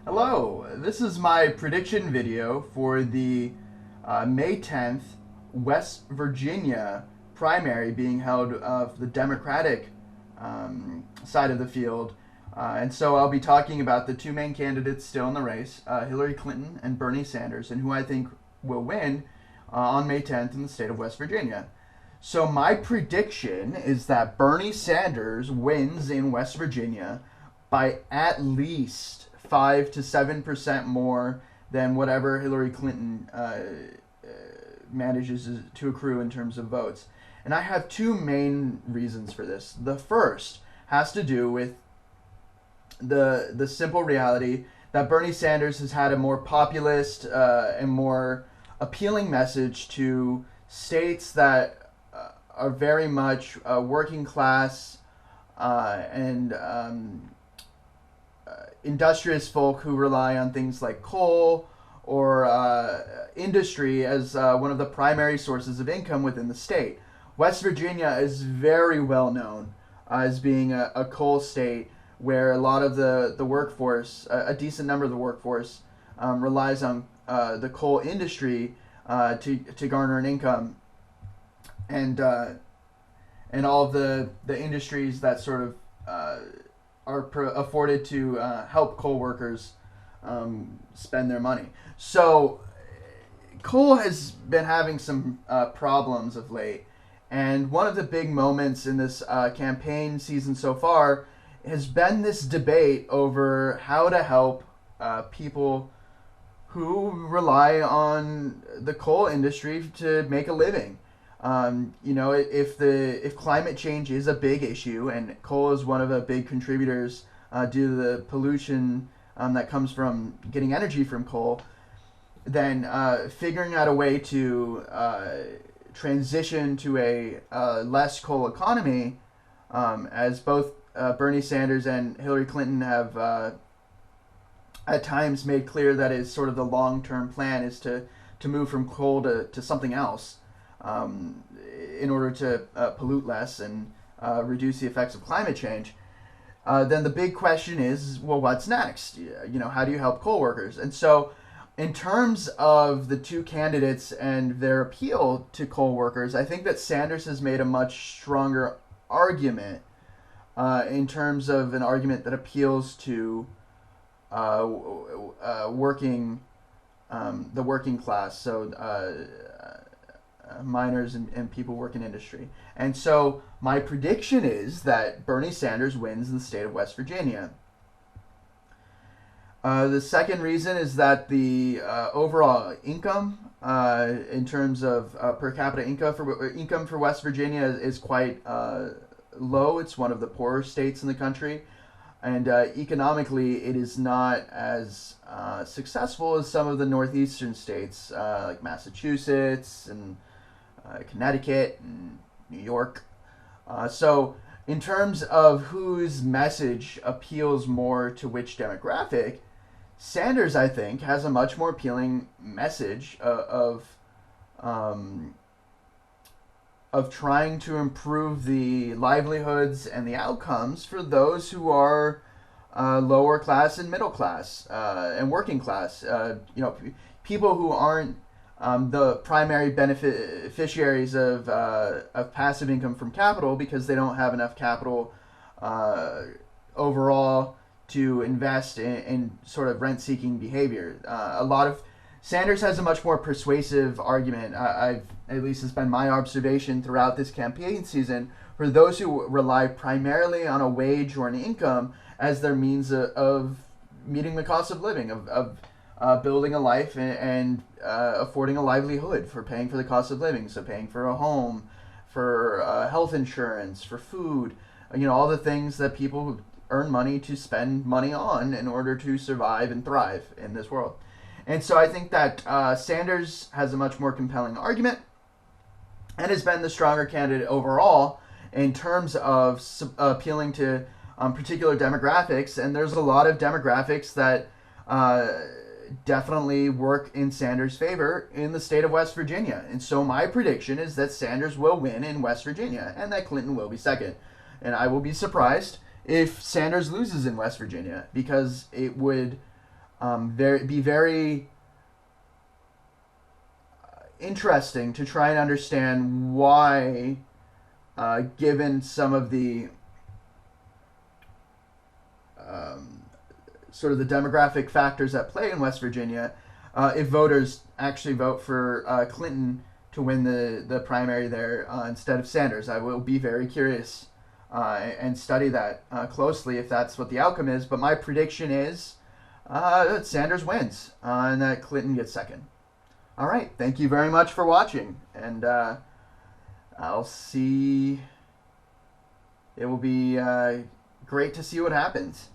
Hello, this is my prediction video for the May 10th West Virginia primary being held of the Democratic side of the field. And so I'll be talking about the two main candidates still in the race, Hillary Clinton and Bernie Sanders, and who I think will win on May 10th in the state of West Virginia. So my prediction is that Bernie Sanders wins in West Virginia by at least 5 to 7% more than whatever Hillary Clinton manages to accrue in terms of votes. And I have two main reasons for this. The first has to do with the simple reality that Bernie Sanders has had a more populist and more appealing message to states that are very much working class and industrious folk who rely on things like coal or industry as one of the primary sources of income within the state. West Virginia is very well known as being a coal state where a lot of the workforce, a decent number of the workforce, relies on the coal industry to garner an income, and all of the industries that sort of are afforded to help coal workers spend their money. So coal has been having some problems of late, and one of the big moments in this campaign season so far has been this debate over how to help people who rely on the coal industry to make a living. If climate change is a big issue, and coal is one of the big contributors due to the pollution that comes from getting energy from coal, then figuring out a way to transition to a less coal economy, as both Bernie Sanders and Hillary Clinton have at times made clear that is sort of the long-term plan, is to move from coal to something else. In order to pollute less and reduce the effects of climate change, then the big question is, well, what's next? How do you help coal workers? And so, in terms of the two candidates and their appeal to coal workers, I think that Sanders has made a much stronger argument in terms of an argument that appeals to the working class. So. Miners and people work in industry. And so my prediction is that Bernie Sanders wins in the state of West Virginia. The second reason is that the overall income, in terms of per capita income for West Virginia, is quite low. It's one of the poorer states in the country. And economically, it is not as successful as some of the northeastern states, like Massachusetts and Connecticut and New York. So in terms of whose message appeals more to which demographic, Sanders, I think, has a much more appealing message of trying to improve the livelihoods and the outcomes for those who are lower class and middle class and working class. People who aren't the primary beneficiaries of passive income from capital, because they don't have enough capital overall to invest in sort of rent-seeking behavior. Sanders has a much more persuasive argument. At least it's been my observation throughout this campaign season, for those who rely primarily on a wage or an income as their means of meeting the cost of living, of building a life and affording a livelihood, for paying for the cost of living. So paying for a home, for health insurance, for food, all the things that people who earn money to spend money on in order to survive and thrive in this world. And so I think that Sanders has a much more compelling argument and has been the stronger candidate overall in terms of appealing to particular demographics. And there's a lot of demographics that definitely work in Sanders' favor in the state of West Virginia. And so my prediction is that Sanders will win in West Virginia and that Clinton will be second. And I will be surprised if Sanders loses in West Virginia, because it would be very interesting to try and understand why, given some of the sort of the demographic factors at play in West Virginia, if voters actually vote for Clinton to win the primary there instead of Sanders. I will be very curious and study that closely if that's what the outcome is. But my prediction is that Sanders wins and that Clinton gets second. All right. Thank you very much for watching. And I'll see. It will be great to see what happens.